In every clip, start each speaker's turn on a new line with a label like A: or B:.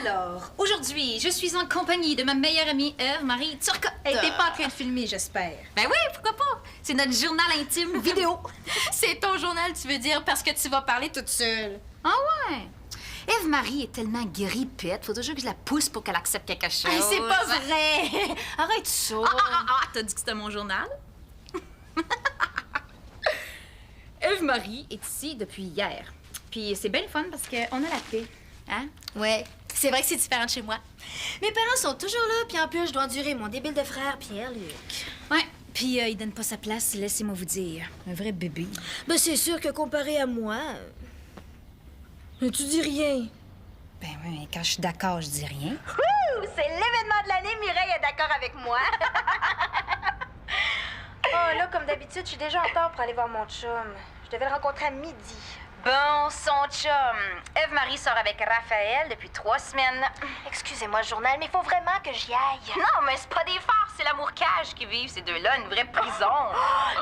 A: Alors, aujourd'hui, je suis en compagnie de ma meilleure amie Ève-Marie Turcotte.
B: Hey, t'es pas en train de filmer, j'espère.
A: Ben oui, pourquoi pas? C'est notre journal intime vidéo.
B: C'est ton journal, tu veux dire, parce que tu vas parler toute seule.
A: Ah ouais? Ève-Marie est tellement grippette, faut toujours que je la pousse pour qu'elle accepte quelque chose.
B: Hey, c'est pas vrai! Arrête ça!
A: T'as dit que c'était mon journal? Ève-Marie est ici depuis hier. Puis c'est bien le fun parce qu'on a la paix. Hein?
B: Ouais, c'est vrai que c'est différent de chez moi. Mes parents sont toujours là, puis en plus, je dois endurer mon débile de frère, Pierre-Luc.
A: Ouais, puis il donne pas sa place, laissez-moi vous dire. Un vrai bébé.
B: Ben, c'est sûr que comparé à moi... Mais tu dis rien.
A: Ben oui, mais quand je suis d'accord, je dis rien.
B: C'est l'événement de l'année, Mireille est d'accord avec moi. Oh, là, comme d'habitude, je suis déjà en retard pour aller voir mon chum. Je devais le rencontrer à midi.
C: Bon, son chum. Ève-Marie sort avec Raphaël depuis 3 semaines.
B: Excusez-moi, journal, mais il faut vraiment que j'y aille.
C: Non, mais c'est pas des farces, c'est l'amour cage qui vivent ces deux-là, une vraie prison.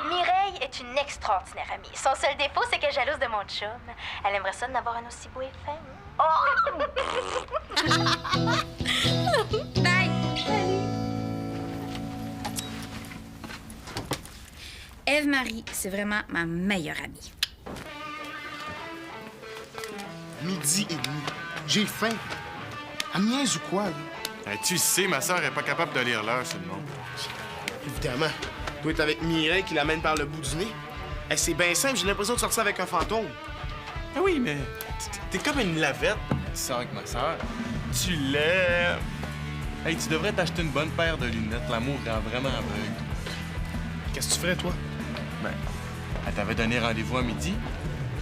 B: Mireille est une extraordinaire amie. Son seul défaut, c'est qu'elle est jalouse de mon chum. Elle aimerait ça d'avoir un aussi beau et fin.
A: Bye! Ève-Marie, c'est vraiment ma meilleure amie.
D: Midi et demi. J'ai faim. Elle me niaise ou quoi, là?
E: Tu sais, ma sœur est pas capable de lire l'heure seulement.
D: Évidemment. Tu dois être avec Mireille qui l'amène par le bout du nez. Hey, c'est bien simple, j'ai l'impression de sortir avec un fantôme.
E: Ah oui, mais t'es comme une lavette. Tu sors avec ma sœur. Tu l'aimes. Hey, tu devrais t'acheter une bonne paire de lunettes. L'amour rend vraiment aveugle.
D: Qu'est-ce que tu ferais, toi?
E: Ben, elle t'avait donné rendez-vous à midi.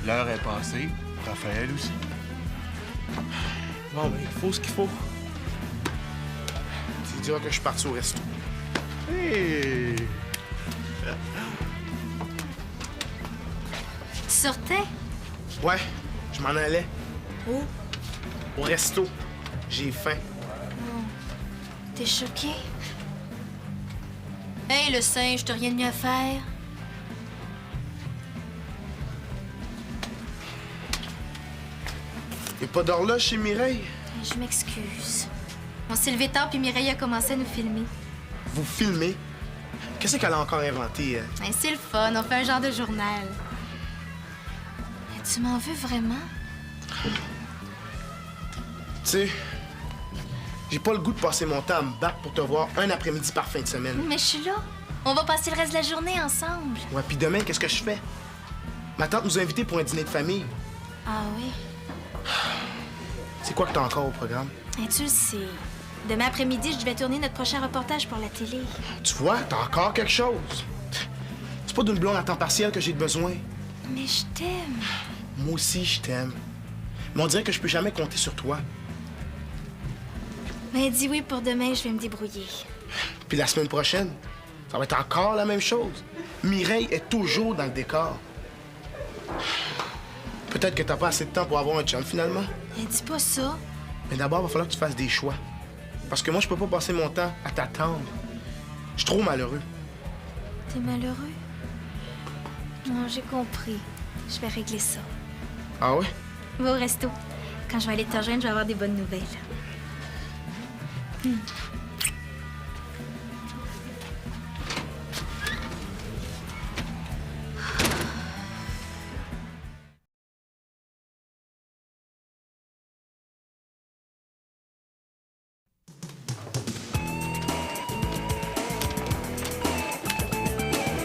E: L'heure est passée. Raphaël aussi.
D: Bon, ben, il faut ce qu'il faut. Tu diras que je suis parti au resto.
E: Hey!
B: Tu sortais?
D: Ouais, je m'en allais.
B: Où?
D: Au resto. J'ai faim.
B: T'es choqué? Hey, le singe, t'as rien de mieux à faire?
D: Y'a pas d'horloge chez Mireille?
B: Je m'excuse. On s'est levé tard, puis Mireille a commencé à nous filmer.
D: Vous filmez? Qu'est-ce qu'elle a encore inventé, elle?
B: Hey, c'est le fun, on fait un genre de journal. Tu m'en veux vraiment?
D: Tu sais, j'ai pas le goût de passer mon temps à me battre pour te voir un après-midi par fin de semaine.
B: Mais je suis là. On va passer le reste de la journée ensemble.
D: Ouais, puis demain, qu'est-ce que je fais? Ma tante nous a invités pour un dîner de famille.
B: Ah oui?
D: C'est quoi que t'as encore au programme?
B: Et tu le sais. Demain après-midi, je devais tourner notre prochain reportage pour la télé.
D: Tu vois, t'as encore quelque chose. C'est pas d'une blonde à temps partiel que j'ai besoin.
B: Mais je t'aime.
D: Moi aussi, je t'aime. Mais on dirait que je peux jamais compter sur toi.
B: Mais dis oui pour demain, je vais me débrouiller.
D: Puis la semaine prochaine, ça va être encore la même chose. Mireille est toujours dans le décor. Peut-être que t'as pas assez de temps pour avoir un chum, finalement.
B: Mais dis pas ça.
D: Mais d'abord, il va falloir que tu fasses des choix. Parce que moi, je peux pas passer mon temps à t'attendre. Je suis trop malheureux.
B: T'es malheureux? Non, j'ai compris. Je vais régler ça.
D: Ah ouais?
B: Va au resto. Quand je vais aller te rejoindre, je vais avoir des bonnes nouvelles.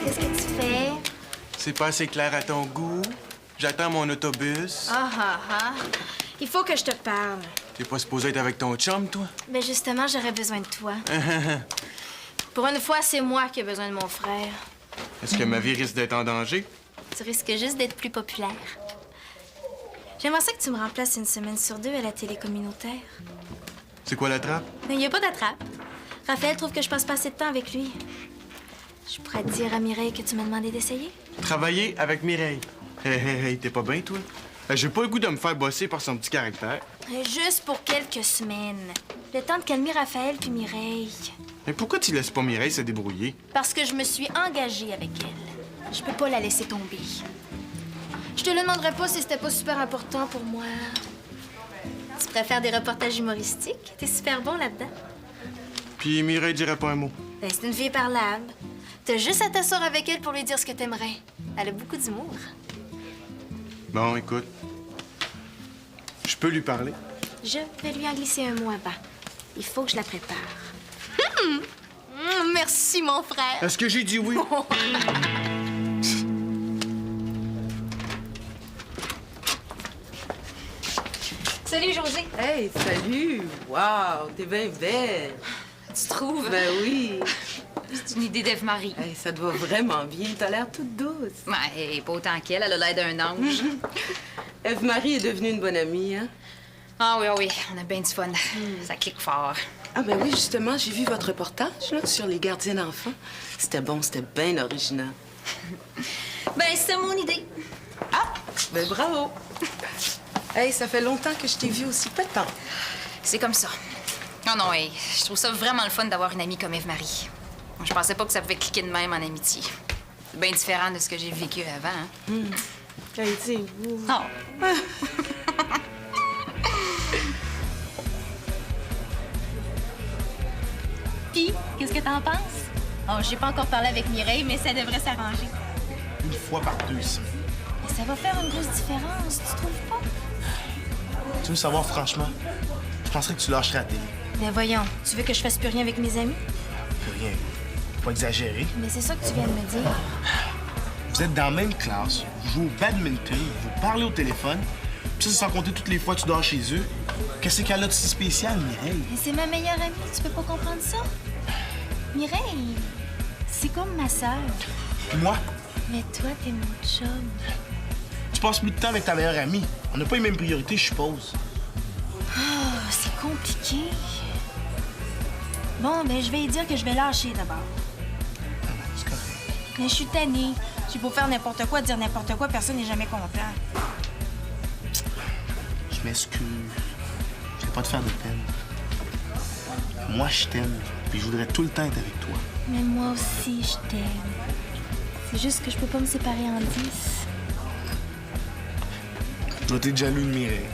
B: Qu'est-ce que tu fais?
E: C'est pas assez clair à ton goût. J'attends mon autobus.
B: Il faut que je te parle.
E: T'es pas supposé être avec ton chum, toi?
B: Mais justement, j'aurais besoin de toi. Pour une fois, c'est moi qui ai besoin de mon frère.
E: Est-ce que ma vie risque d'être en danger?
B: Tu risques juste d'être plus populaire. J'aimerais ça que tu me remplaces une semaine sur 2 à la télé communautaire.
E: C'est quoi la trappe?
B: Mais il n'y a pas d'attrape. Raphaël trouve que je passe pas assez de temps avec lui. Je pourrais te dire à Mireille que tu m'as demandé d'essayer.
E: Travailler avec Mireille. Hey, t'es pas bien, toi? J'ai pas le goût de me faire bosser par son petit caractère.
B: Juste pour quelques semaines. Le temps de calmer Raphaël puis Mireille.
E: Mais pourquoi tu laisses pas Mireille se débrouiller?
B: Parce que je me suis engagée avec elle. Je peux pas la laisser tomber. Je te le demanderais pas si c'était pas super important pour moi. Tu préfères des reportages humoristiques? T'es super bon là-dedans.
E: Puis Mireille dirait pas un mot.
B: Ben, c'est une fille parlable. T'as juste à t'asseoir avec elle pour lui dire ce que t'aimerais. Elle a beaucoup d'humour.
E: Bon, écoute. Je peux lui parler?
B: Je vais lui en glisser un mot avant. Il faut que je la prépare. Merci, mon frère.
E: Est-ce que j'ai dit oui?
A: Salut, José.
F: Hey, salut! Wow, t'es bien belle!
A: Tu trouves?
F: Ben oui!
A: C'est une idée d'Ève-Marie.
F: Hey, ça te va vraiment bien. T'as l'air toute douce.
A: Ouais, pas autant qu'elle. Elle a l'air d'un ange.
F: Ève-Marie est devenue une bonne amie, hein?
A: Ah oui, on a bien du fun. Ça clique fort.
F: Ah ben oui, justement, j'ai vu votre reportage là, sur les gardiens d'enfants. C'était bon, c'était bien original.
A: Ben, c'était mon idée.
F: Ah! Ben bravo! Hey, ça fait longtemps que je t'ai vu aussi pétant.
A: C'est comme ça. Oh non, hey, je trouve ça vraiment le fun d'avoir une amie comme Ève-Marie. Je pensais pas que ça pouvait cliquer de même en amitié. C'est bien différent de ce que j'ai vécu avant. Hein?
F: Hey, tu sais, vous...
A: Oh.
B: Puis, qu'est-ce que t'en penses? Oh, j'ai pas encore parlé avec Mireille, mais ça devrait s'arranger.
D: Une fois par deux, ici.
B: Mais ça va faire une grosse différence, tu trouves pas?
D: Tu veux savoir, franchement? Je penserais que tu lâcherais la télé.
B: Mais voyons, tu veux que je fasse plus rien avec mes amis?
D: Rien. Faut pas exagérer.
B: Mais c'est ça que tu viens de me dire.
D: Vous êtes dans la même classe, vous jouez au badminton, vous parlez au téléphone, puis ça, sans compter toutes les fois que tu dors chez eux. Qu'est-ce qu'elle a de si spécial, Mireille?
B: Mais c'est ma meilleure amie, tu peux pas comprendre ça? Mireille, c'est comme ma sœur.
D: Puis moi,
B: Mais toi, t'es mon chum.
D: tu passes plus de temps avec ta meilleure amie. On n'a pas les mêmes priorités, je suppose.
B: Oh, c'est compliqué. Bon, ben je vais lui dire que je vais lâcher d'abord.
D: C'est correct.
B: Mais je suis tannée. J'ai beau faire n'importe quoi, dire n'importe quoi, personne n'est jamais content.
D: Je m'excuse. Je vais pas te faire de peine. Moi, je t'aime, puis je voudrais tout le temps être avec toi.
B: Mais moi aussi, je t'aime. C'est juste que je peux pas me séparer en 10.
D: Je dois être jaloux de Mireille.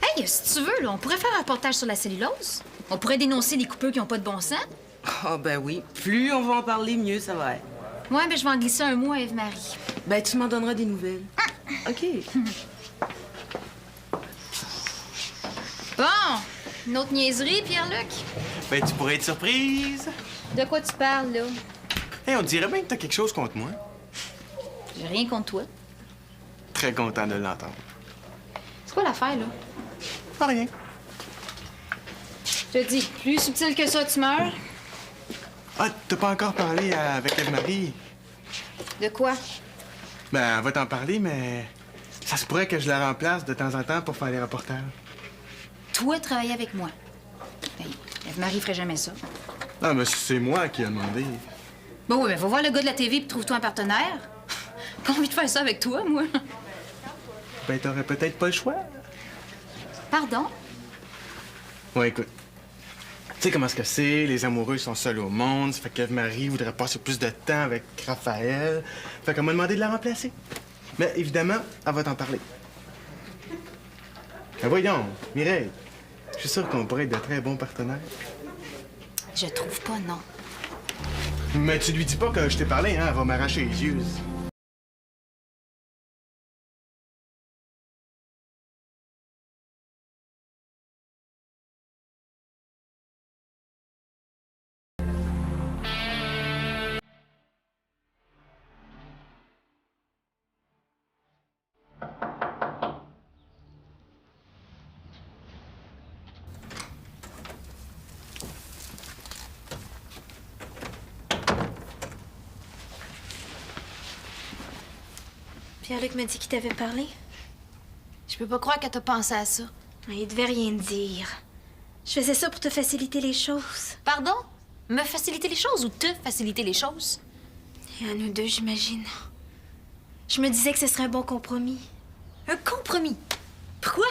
A: Hey, si tu veux, là, on pourrait faire un reportage sur la cellulose. On pourrait dénoncer les coupeux qui ont pas de bon sens.
F: Ah ben oui, plus on va en parler, mieux ça va être.
A: Ouais, ben je vais en glisser un mot à Ève-Marie.
F: Ben tu m'en donneras des nouvelles. OK.
A: Bon, une autre niaiserie, Pierre-Luc?
E: Ben, tu pourrais être surprise.
A: De quoi tu parles, là?
E: Hey, on dirait bien que t'as quelque chose contre moi.
A: J'ai rien contre toi.
E: Très content de l'entendre.
A: C'est quoi l'affaire, là?
E: Pas rien.
A: Je te dis, plus subtil que ça, tu meurs.
E: Ah, t'as pas encore parlé avec Ève-Marie?
A: De quoi?
E: Ben, elle va t'en parler, mais ça se pourrait que je la remplace de temps en temps pour faire les reportages.
A: Toi, travailler avec moi. Ben, Ève-Marie ferait jamais ça.
E: Ah, mais c'est moi qui ai demandé.
A: Bon, oui, ben, va voir le gars de la TV puis trouve-toi un partenaire. J'ai envie de faire ça avec toi, moi.
E: Ben, t'aurais peut-être pas le choix.
A: Pardon?
E: Ouais, écoute. Tu sais comment est-ce que c'est, les amoureux sont seuls au monde, ça fait qu'Ève-Marie voudrait passer plus de temps avec Raphaël. Fait qu'on m'a demandé de la remplacer. Mais évidemment, elle va t'en parler. Mais voyons, Mireille, je suis sûr qu'on pourrait être de très bons partenaires.
A: Je trouve pas, non.
E: Mais tu lui dis pas que je t'ai parlé, hein, elle va m'arracher les yeux.
B: Pierre-Luc m'a dit qu'il t'avait parlé.
A: Je peux pas croire que t'as pensé à ça.
B: Il devait rien dire. Je faisais ça pour te faciliter les choses.
A: Pardon? Me faciliter les choses ou te faciliter les choses?
B: Et à nous deux, j'imagine. Je me disais que ce serait un bon compromis.
A: Un compromis? Pourquoi?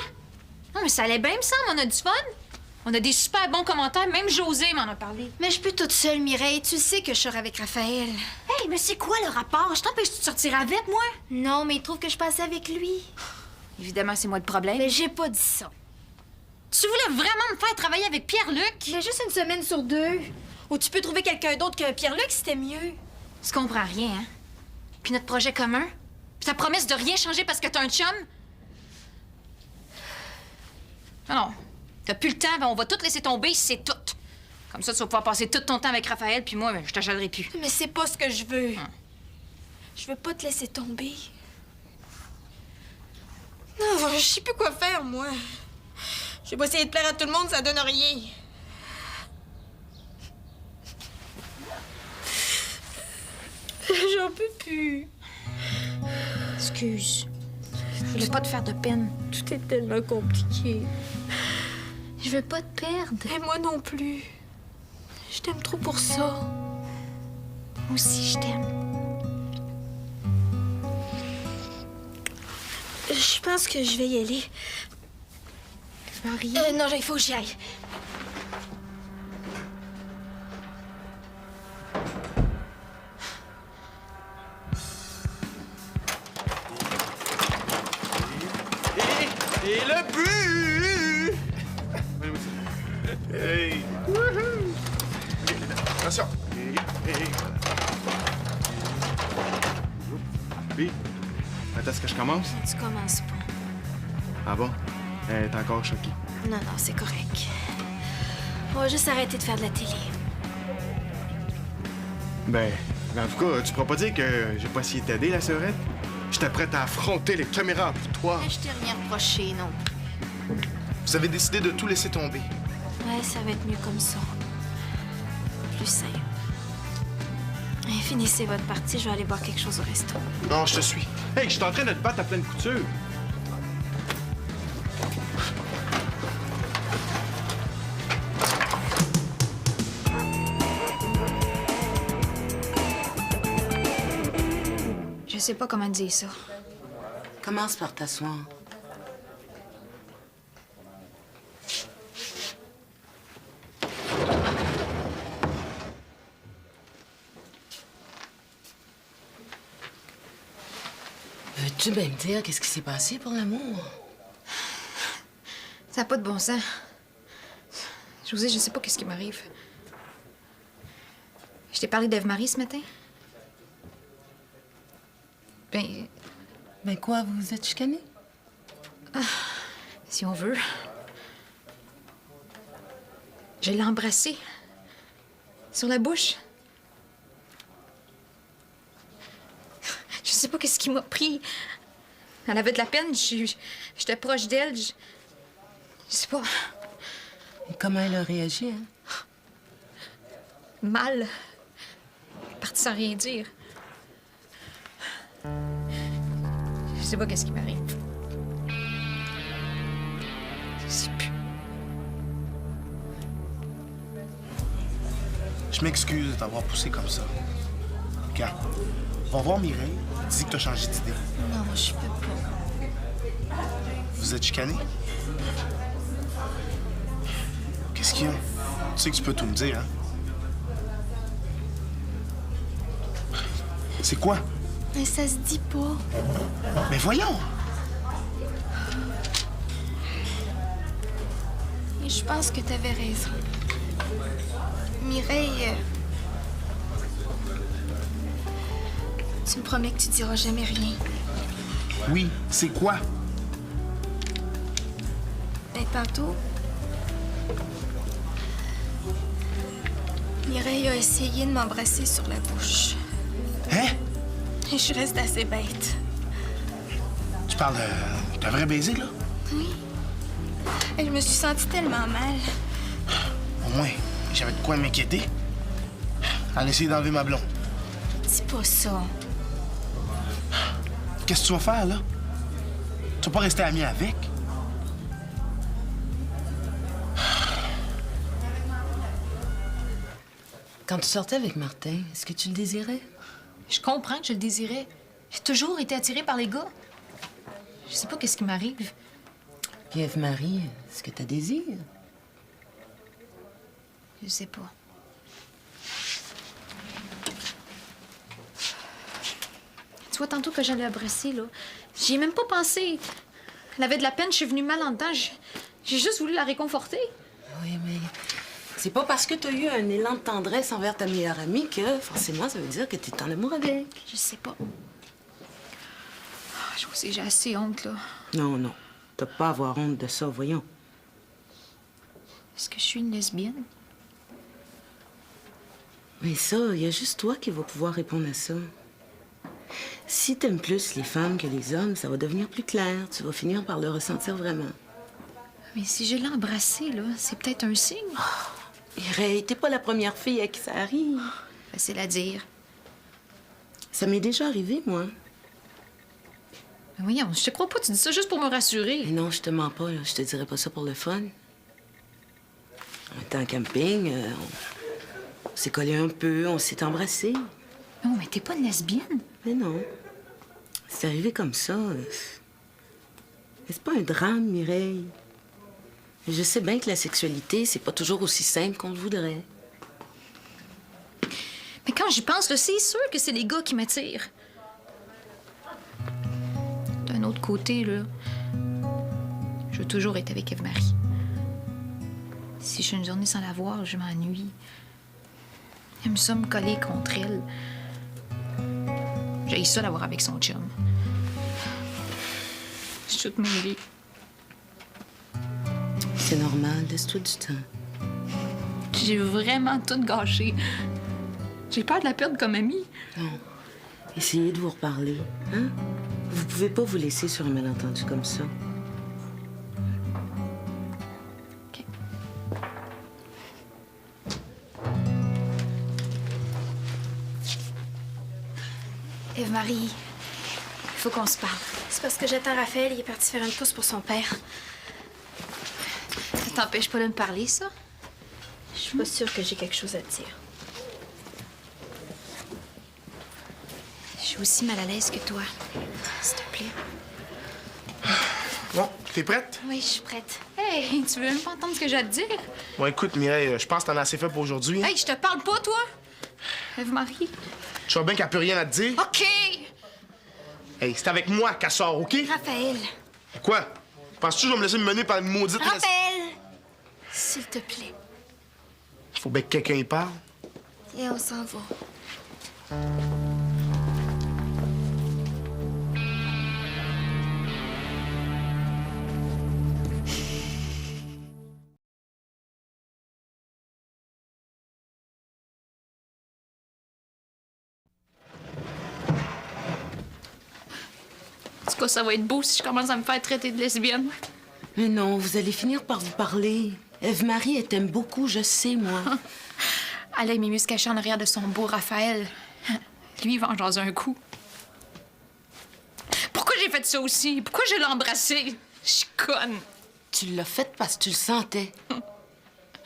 A: Non, mais ça allait bien, me semble. On a du fun. On a des super bons commentaires. Même José m'en a parlé.
B: Mais je peux toute seule, Mireille. Tu sais que je sors avec Raphaël.
A: Hey,
G: Hey, mais c'est quoi le rapport? Je t'empêche de sortir avec, moi?
B: Non, mais il trouve que je passe avec lui.
A: Évidemment, c'est moi le problème.
B: Mais j'ai pas dit ça.
G: Tu voulais vraiment me faire travailler avec Pierre-Luc?
B: Mais juste une semaine sur 2. Ou tu peux trouver quelqu'un d'autre que Pierre-Luc, c'était mieux.
A: Tu comprends rien, hein? Puis notre projet commun? Puis ta promesse de rien changer parce que t'as un chum? Non, t'as plus le temps, ben on va tout laisser tomber, c'est tout. Comme ça, tu vas pouvoir passer tout ton temps avec Raphaël, puis moi, ben, je te gênerai plus.
B: Mais c'est pas ce que je veux. Je veux pas te laisser tomber. Non, je sais plus quoi faire, moi. Je vais pas essayer de plaire à tout le monde, ça donne rien. J'en peux plus.
A: Excuse. Je voulais pas te faire de peine.
B: Tout est tellement compliqué.
A: Je veux pas te perdre.
B: Et moi non plus. Je t'aime trop pour ça.
A: Moi aussi, je t'aime.
B: Je pense que je vais y aller.
A: Marie.
B: Non, il faut que j'y aille.
E: Et le but! Hey! Wouhou! Attention! Oui? Attends, est-ce que je commence?
B: Tu commences pas.
E: Ah bon? Elle est encore choquée.
B: Non, c'est correct. On va juste arrêter de faire de la télé.
E: Ben, en tout cas, tu pourras pas dire que j'ai pas essayé de t'aider, la sœurette? J'étais prête à affronter les caméras pour toi.
B: Je t'ai rien reproché, non.
D: Vous avez décidé de tout laisser tomber.
B: Ouais, ça va être mieux comme ça. Plus simple. Finissez votre partie, je vais aller boire quelque chose au resto.
D: Non, je te suis.
E: Hey, je suis en train de te battre à pleine couture.
A: Je sais pas comment dire ça.
F: Commence par t'asseoir. Veux-tu bien me dire qu'est-ce qui s'est passé pour l'amour?
A: Ça n'a pas de bon sens. José, je sais pas qu'est-ce qui m'arrive. Je t'ai parlé d'Ève-Marie ce matin?
F: Ben quoi, vous vous êtes chicanés?
A: Si on veut. Je l'ai embrassée. Sur la bouche. Je sais pas qu'est-ce qui m'a pris. Elle avait de la peine. J'étais proche d'elle. Je sais pas.
F: Et comment elle a réagi, hein?
A: Mal. Elle est partie sans rien dire. Je sais pas qu'est-ce qui m'arrive. Je sais plus.
D: Je m'excuse de t'avoir poussé comme ça. Regarde, va voir Mireille. Dis que t'as changé d'idée.
B: Non, je peux pas.
D: Vous êtes chicanés? Qu'est-ce qu'il y a? Tu sais que tu peux tout me dire, hein? C'est quoi?
B: Mais ça se dit pas.
D: Mais voyons!
B: Et je pense que t'avais raison. Mireille, tu me promets que tu diras jamais rien.
D: Oui, c'est quoi?
B: Ben, tantôt, Mireille a essayé de m'embrasser sur la bouche.
D: Hein?
B: Et je reste assez bête.
D: Tu parles d'un vrai baiser, là?
B: Oui. Et je me suis sentie tellement mal.
D: Au moins, j'avais de quoi m'inquiéter. Elle a essayé d'enlever ma blonde.
B: Dis pas ça.
D: Qu'est-ce que tu vas faire, là? Tu vas pas rester ami avec?
F: Quand tu sortais avec Martin, est-ce que tu le désirais?
A: Je comprends que je le désirais. J'ai toujours été attirée par les gars. Je sais pas qu'est-ce qui m'arrive.
F: Puis Ève-Marie, est-ce que tu désires?
A: Je sais pas.
G: vois, tantôt que j'allais abrasser, là, j'y ai même pas pensé. Elle avait de la peine, je suis venue mal en dedans. J'ai juste voulu la réconforter.
F: Oui, mais c'est pas parce que t'as eu un élan de tendresse envers ta meilleure amie que forcément ça veut dire que t'es en amour avec.
G: Je sais pas. Ah, je sais, j'ai assez honte, là.
F: Non, non. T'as pas à avoir honte de ça, voyons.
G: Est-ce que je suis une lesbienne?
F: Mais ça, il y a juste toi qui vas pouvoir répondre à ça. Si t'aimes plus les femmes que les hommes, ça va devenir plus clair. Tu vas finir par le ressentir vraiment.
G: Mais si je l'ai embrassée, là, c'est peut-être un signe.
F: Mireille, t'es pas la première fille à qui ça arrive.
G: Facile à dire.
F: Ça m'est déjà arrivé, moi.
G: Mais voyons, je te crois pas, tu dis ça juste pour me rassurer.
F: Mais non, je te mens pas, là. Je te dirais pas ça pour le fun. On était en camping, on s'est collé un peu, on s'est embrassés.
G: Non, mais t'es pas une lesbienne.
F: Mais non. C'est arrivé comme ça. Mais c'est pas un drame, Mireille. Je sais bien que la sexualité, c'est pas toujours aussi simple qu'on le voudrait.
G: Mais quand j'y pense, là, c'est sûr que c'est les gars qui m'attirent. D'un autre côté, là, je veux toujours être avec Eve-Marie. Si je suis une journée sans la voir, je m'ennuie. J'aime ça me coller contre elle. J'ai ça l'avoir avec son chum. Je suis toute mêlée.
F: C'est normal, laisse-toi du temps.
G: J'ai vraiment tout gâché. J'ai peur de la perdre comme amie.
F: Non. Essayez de vous reparler, hein? Vous pouvez pas vous laisser sur un malentendu comme ça.
G: OK.
B: Eve-Marie, il faut qu'on se parle. C'est parce que j'attends Raphaël, il est parti faire une course pour son père.
G: Ça t'empêche pas de me parler, ça?
B: Je suis pas sûre que j'ai quelque chose à te dire.
G: Je suis aussi mal à l'aise que toi. S'il te plaît.
D: Bon, t'es prête?
B: Oui, je suis prête.
G: Hey, tu veux même pas entendre ce que j'ai à te dire?
D: Bon, écoute, Mireille, je pense que t'en as assez fait pour aujourd'hui.
G: Hey, je te parle pas, toi! Eve-Marie.
D: Tu vois bien qu'elle a plus rien à te dire?
G: OK!
D: Hey, c'est avec moi qu'elle sort, OK?
B: Raphaël!
D: Quoi? Penses-tu que je vais me laisser mener par une maudite...
B: Raphaël! S'il te plaît.
D: Faut bien que quelqu'un y parle.
B: Viens, on s'en va.
G: En tout cas, ça va être beau si je commence à me faire traiter de lesbienne.
F: Mais non, vous allez finir par vous parler. Eve-Marie, elle t'aime beaucoup, je sais, moi.
G: Elle aime mieux se cacher en arrière de son beau Raphaël. Lui, il va en jaser un coup. Pourquoi j'ai fait ça aussi? Pourquoi je l'ai embrassé? Je suis conne.
F: Tu l'as fait parce que tu le sentais.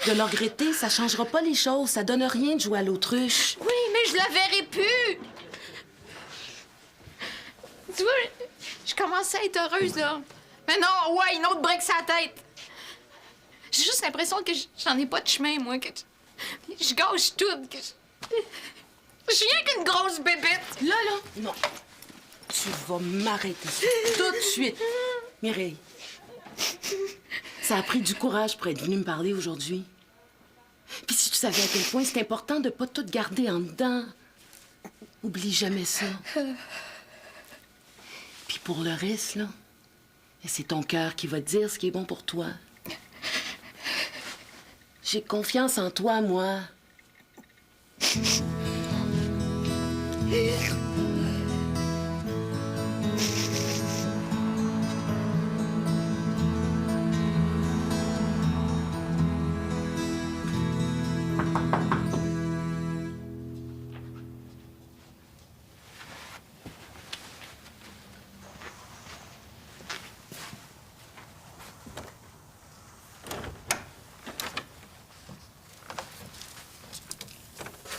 F: De le regretter, ça changera pas les choses. Ça donne rien de jouer à l'autruche.
G: Oui, mais je la verrai plus. Tu vois, je commençais à être heureuse, là. Mais non, ouais, une autre brique sur la tête. J'ai juste l'impression que j'en ai pas de chemin, moi, que je gâche tout, que je suis rien qu'une grosse bébête.
F: Là, non. Tu vas m'arrêter tout de suite. Mireille, ça a pris du courage pour être venue me parler aujourd'hui. Puis si tu savais à quel point c'est important de pas tout garder en dedans, oublie jamais ça. Puis pour le reste, là, c'est ton cœur qui va te dire ce qui est bon pour toi. J'ai confiance en toi, moi.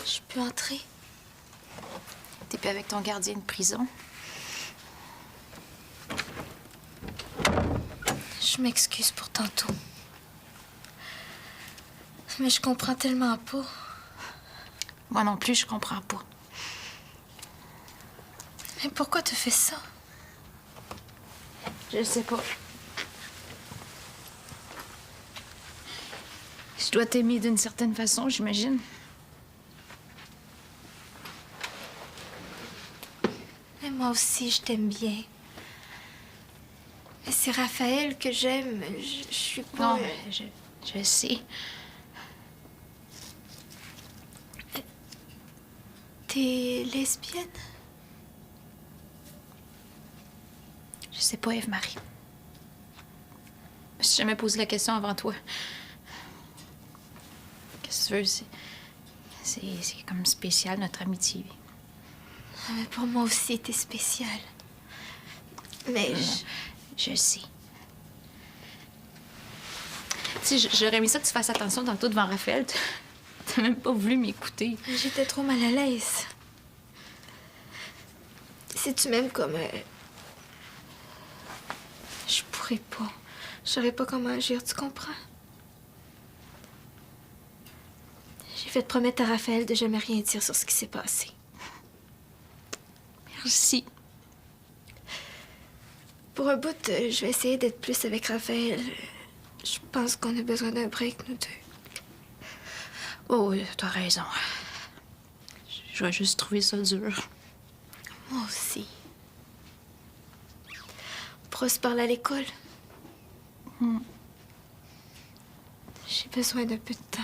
B: Je peux entrer?
G: T'es plus avec ton gardien de prison?
B: Je m'excuse pour tantôt. Mais je comprends tellement pas.
G: Moi non plus, je comprends pas.
B: Mais pourquoi tu fais ça?
A: Je sais pas. Je dois t'aimer d'une certaine façon, j'imagine.
B: Mais moi aussi, je t'aime bien. Mais c'est Raphaël que j'aime. Je suis pas...
A: Non, je sais.
B: T'es lesbienne?
A: Je sais pas, Eve-Marie. Je me suis jamais posé la question avant toi. Qu'est-ce que tu veux? C'est comme spécial, notre amitié.
B: Ah, mais pour moi aussi, t'es spécial. Mais
A: Je sais. Tu sais, j'aurais aimé ça que tu fasses attention tantôt devant Raphaël. T'as même pas voulu m'écouter.
B: j'étais trop mal à l'aise. Si tu m'aimes comme... Je pourrais pas. Je saurais pas comment agir, tu comprends? J'ai fait promettre à Raphaël de jamais rien dire sur ce qui s'est passé.
A: Merci.
B: Pour un bout, je vais essayer d'être plus avec Raphaël. Je pense qu'on a besoin d'un break, nous deux.
A: Oh, oui, t'as raison. Je vais juste trouver ça dur.
B: Moi aussi. On pourra se parler à l'école. J'ai besoin d'un peu de temps.